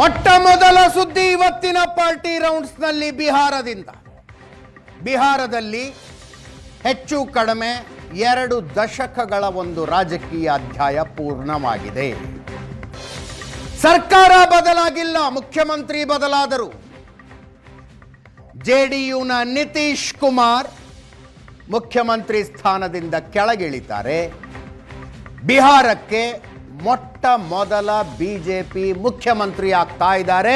ಮೊಟ್ಟ ಮೊದಲ ಸುದ್ದಿ ಇವತ್ತಿನ ಪಾರ್ಟಿ ರೌಂಡ್ಸ್ನಲ್ಲಿ ಬಿಹಾರದಲ್ಲಿ ಹೆಚ್ಚು ಕಡಿಮೆ 2 ದಶಕಗಳ ಒಂದು ರಾಜಕೀಯ ಅಧ್ಯಾಯ ಪೂರ್ಣವಾಗಿದೆ. ಸರ್ಕಾರ ಬದಲಾಗಿಲ್ಲ, ಮುಖ್ಯಮಂತ್ರಿ ಬದಲಾದರು. ಜೆಡಿಯುನ ನಿತೀಶ್ ಕುಮಾರ್ ಮುಖ್ಯಮಂತ್ರಿ ಸ್ಥಾನದಿಂದ ಕೆಳಗಿಳಿತಾರೆ. ಬಿಹಾರಕ್ಕೆ ಮೊಟ್ಟ ಮೊದಲ ಬಿಜೆಪಿ ಮುಖ್ಯಮಂತ್ರಿ ಆಗ್ತಾ ಇದ್ದಾರೆ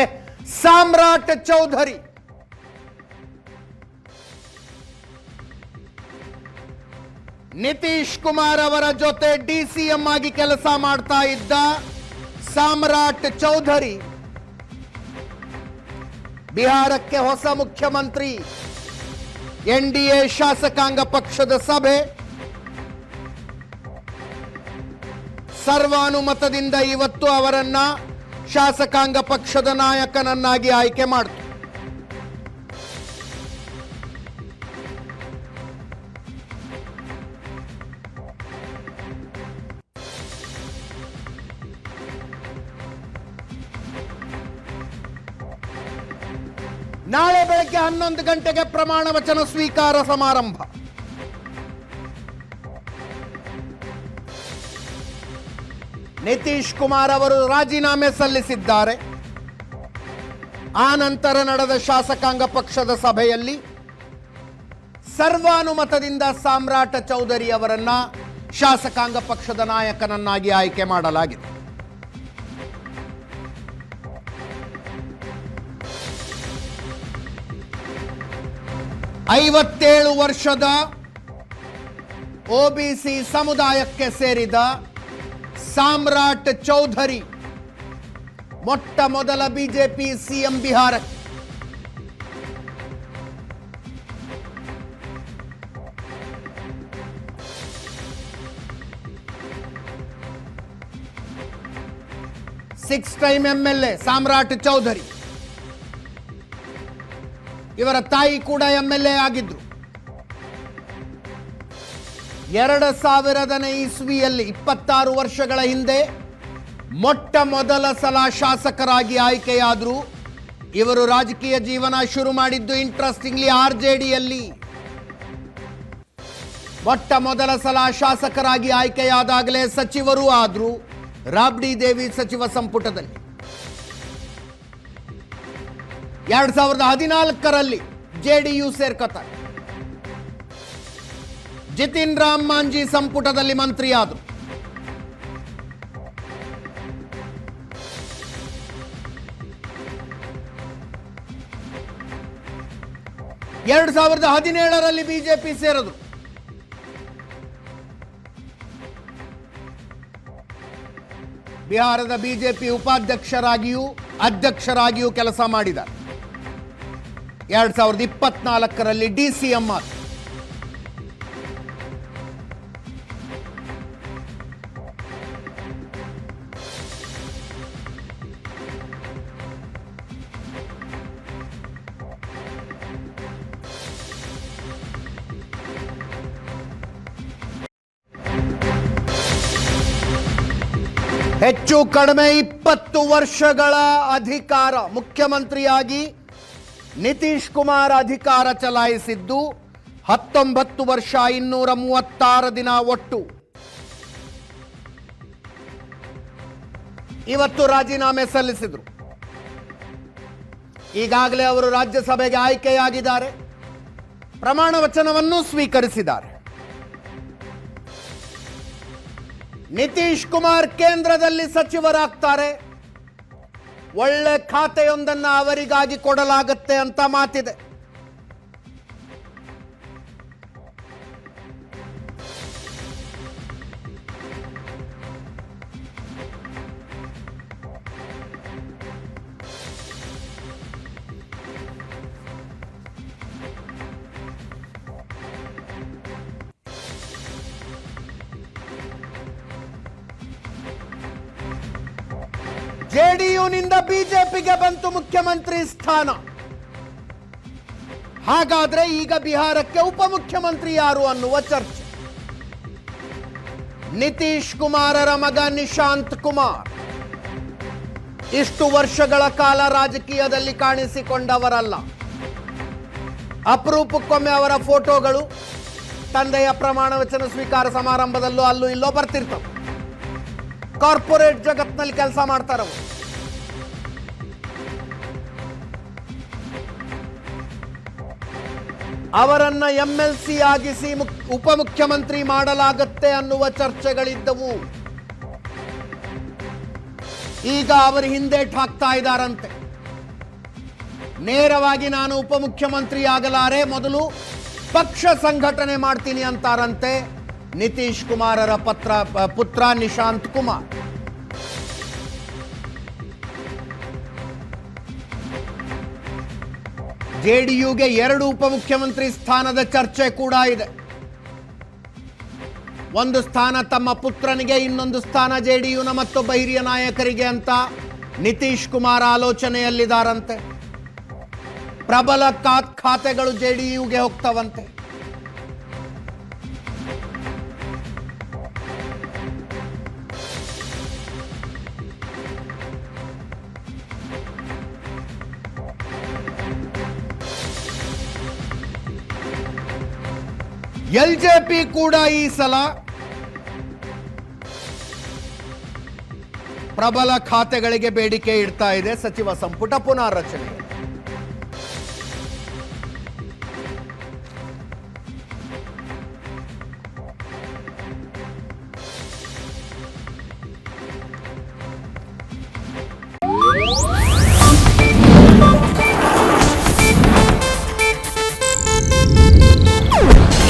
ಸಾಮ್ರಾಟ್ ಚೌಧರಿ. ನಿತೀಶ್ ಕುಮಾರ್ ಅವರ ಜೊತೆ ಡಿಸಿಎಂ ಆಗಿ ಕೆಲಸ ಮಾಡ್ತಾ ಇದ್ದ ಸಾಮ್ರಾಟ್ ಚೌಧರಿ ಬಿಹಾರಕ್ಕೆ ಹೊಸ ಮುಖ್ಯಮಂತ್ರಿ. ಎನ್ಡಿಎ ಶಾಸಕಾಂಗ ಪಕ್ಷದ ಸಭೆ ಸರ್ವಾನುಮತದಿಂದ ಇವತ್ತು ಅವರನ್ನ ಶಾಸಕಾಂಗ ಪಕ್ಷದ ನಾಯಕನನ್ನಾಗಿ ಆಯ್ಕೆ ಮಾಡಿತು. ನಾಳೆ ಬೆಳಗ್ಗೆ 11 ಗಂಟೆಗೆ ಪ್ರಮಾಣ ವಚನ ಸ್ವೀಕಾರ ಸಮಾರಂಭ. ನಿತೀಶ್ ಕುಮಾರ್ ಅವರು ರಾಜೀನಾಮೆ ಸಲ್ಲಿಸಿದ್ದಾರೆ. ಆ ನಂತರ ನಡೆದ ಶಾಸಕಾಂಗ ಪಕ್ಷದ ಸಭೆಯಲ್ಲಿ ಸರ್ವಾನುಮತದಿಂದ ಸಾಮ್ರಾಟ್ ಚೌಧರಿ ಅವರನ್ನ ಶಾಸಕಾಂಗ ಪಕ್ಷದ ನಾಯಕನನ್ನಾಗಿ ಆಯ್ಕೆ ಮಾಡಲಾಗಿದೆ. ಐವತ್ತೇಳು ವರ್ಷದ ಒಬಿಸಿ ಸಮುದಾಯಕ್ಕೆ ಸೇರಿದ ಸಾಮ್ರಾಟ್ ಚೌಧರಿ ಮೊಟ್ಟ ಮೊದಲ ಬಿಜೆಪಿ ಸಿಎಂ ಬಿಹಾರಕ್ಕೆ. Six time MLA Samrat Choudhary. ಇವರ ತಾಯಿ ಕೂಡ ಎಂಎಲ್ಎ ಆಗಿದ್ರು. 2000ನೇ ಇಸ್ವಿಯಲ್ಲಿ 26 ವರ್ಷಗಳ ಹಿಂದೆ ಮೊಟ್ಟ ಮೊದಲ ಸಲ ಶಾಸಕರಾಗಿ ಆಯ್ಕೆಯಾದರು. ಇವರು ರಾಜಕೀಯ ಜೀವನ ಶುರು ಮಾಡಿದ್ದು ಇಂಟ್ರೆಸ್ಟಿಂಗ್ಲಿ ಆರ್ಜೆಡಿಯಲ್ಲಿ. ಮೊಟ್ಟ ಮೊದಲ ಸಲ ಶಾಸಕರಾಗಿ ಆಯ್ಕೆಯಾದಾಗಲೇ ಸಚಿವರೂ ಆದರು ರಾಬ್ಡಿ ದೇವಿ ಸಚಿವ ಸಂಪುಟದಲ್ಲಿ. 2014ರಲ್ಲಿ ಜೆಡಿಯು ಸೇರ್ಕೊತಾರೆ. ಜಿತಿನ್ ರಾಮ್ ಮಾಂಜಿ ಸಂಪುಟದಲ್ಲಿ ಮಂತ್ರಿ ಆದರು. 2017ರಲ್ಲಿ ಬಿಜೆಪಿ ಸೇರಿದ್ರು. ಬಿಹಾರದ ಬಿಜೆಪಿ ಉಪಾಧ್ಯಕ್ಷರಾಗಿಯೂ ಅಧ್ಯಕ್ಷರಾಗಿಯೂ ಕೆಲಸ ಮಾಡಿದ್ದಾರೆ. 2024ರಲ್ಲಿ ಡಿಸಿಎಂ ಆದರು. ಹೆಚ್ಚು ಕಡಿಮೆ 20 ವರ್ಷಗಳ ಅಧಿಕಾರ ಮುಖ್ಯಮಂತ್ರಿಯಾಗಿ ನಿತೀಶ್ ಕುಮಾರ್ ಅಧಿಕಾರ ಚಲಾಯಿಸಿದ್ದು 19 ವರ್ಷ 236 ದಿನ ಒಟ್ಟು. ಇವತ್ತು ರಾಜೀನಾಮೆ ಸಲ್ಲಿಸಿದರು. ಈಗಾಗಲೇ ಅವರು ರಾಜ್ಯಸಭೆಗೆ ಆಯ್ಕೆಯಾಗಿದ್ದಾರೆ. ಪ್ರಮಾಣ ವಚನವನ್ನು ಸ್ವೀಕರಿಸಿದ್ದಾರೆ. ನಿತೀಶ್ ಕುಮಾರ್ ಕೇಂದ್ರದಲ್ಲಿ ಸಚಿವರಾಗ್ತಾರೆ. ಒಳ್ಳೆ ಖಾತೆಯೊಂದನ್ನು ಅವರಿಗಾಗಿ ಕೊಡಲಾಗುತ್ತೆ ಅಂತ ಮಾತಿದೆ. ಜೆಡಿಯುನಿಂದ ಬಿಜೆಪಿಗೆ ಬಂತು ಮುಖ್ಯಮಂತ್ರಿ ಸ್ಥಾನ. ಹಾಗಾದ್ರೆ ಈಗ ಬಿಹಾರಕ್ಕೆ ಉಪಮುಖ್ಯಮಂತ್ರಿ ಯಾರು ಅನ್ನುವ ಚರ್ಚೆ. ನಿತೀಶ್ ಕುಮಾರರ ಮಗ ನಿಶಾಂತ್ ಕುಮಾರ್ ಇಷ್ಟು ವರ್ಷಗಳ ಕಾಲ ರಾಜಕೀಯದಲ್ಲಿ ಕಾಣಿಸಿಕೊಂಡವರಲ್ಲ. ಅಪರೂಪಕ್ಕೊಮ್ಮೆ ಅವರ ಫೋಟೋಗಳು ತಂದೆಯ ಪ್ರಮಾಣ ವಚನ ಸ್ವೀಕಾರ ಸಮಾರಂಭದಲ್ಲೂ ಅಲ್ಲೂ ಇಲ್ಲೋ ಬರ್ತಿರ್ತವೆ. ಕಾರ್ಪೊರೇಟ್ ಜಗತ್ನಲ್ಲಿ ಕೆಲಸ ಮಾಡ್ತಾರವರು. ಅವರನ್ನ MLC ಆಗಿಸಿ ಉಪಮುಖ್ಯಮಂತ್ರಿ ಮಾಡಲಾಗುತ್ತೆ ಅನ್ನುವ ಚರ್ಚೆಗಳಿದ್ದವು. ಈಗ ಅವರು ಹಿಂದೇಟು ಹಾಕ್ತಾ ಇದ್ದಾರಂತೆ. ನೇರವಾಗಿ ನಾನು ಉಪಮುಖ್ಯಮಂತ್ರಿ ಆಗಲಾರೆ, ಮೊದಲು ಪಕ್ಷ ಸಂಘಟನೆ ಮಾಡ್ತೀನಿ ಅಂತಾರಂತೆ ನಿತೀಶ್ ಕುಮಾರರ ಪುತ್ರ ನಿಶಾಂತ್ ಕುಮಾರ್. JDUಗೆ 2 ಉಪಮುಖ್ಯಮಂತ್ರಿ ಸ್ಥಾನದ ಚರ್ಚೆ ಕೂಡ ಇದೆ. ಒಂದು ಸ್ಥಾನ ತಮ್ಮ ಪುತ್ರನಿಗೆ, ಇನ್ನೊಂದು ಸ್ಥಾನ JDUನ ಮತ್ತೊಬ್ಬ ಹಿರಿಯ ನಾಯಕರಿಗೆ ಅಂತ ನಿತೀಶ್ ಕುಮಾರ್ ಆಲೋಚನೆಯಲ್ಲಿದ್ದಾರಂತೆ. ಪ್ರಬಲ ಖಾತೆಗಳು JDUಗೆ ಹೋಗ್ತವಂತೆ. LJP ಕೂಡ ಈ ಸಲ ಪ್ರಬಲ ಖಾತೆಗಳಿಗೆ ಬೇಡಿಕೆ ಇಡ್ತಾ ಇದೆ. ಸಚಿವ ಸಂಪುಟ ಪುನಾರಚನೆ.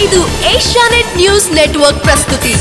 ಇದು ಏಷ್ಯಾನೆಟ್ ನ್ಯೂಸ್ ನೆಟ್ವರ್ಕ್ ಪ್ರಸ್ತುತಿ.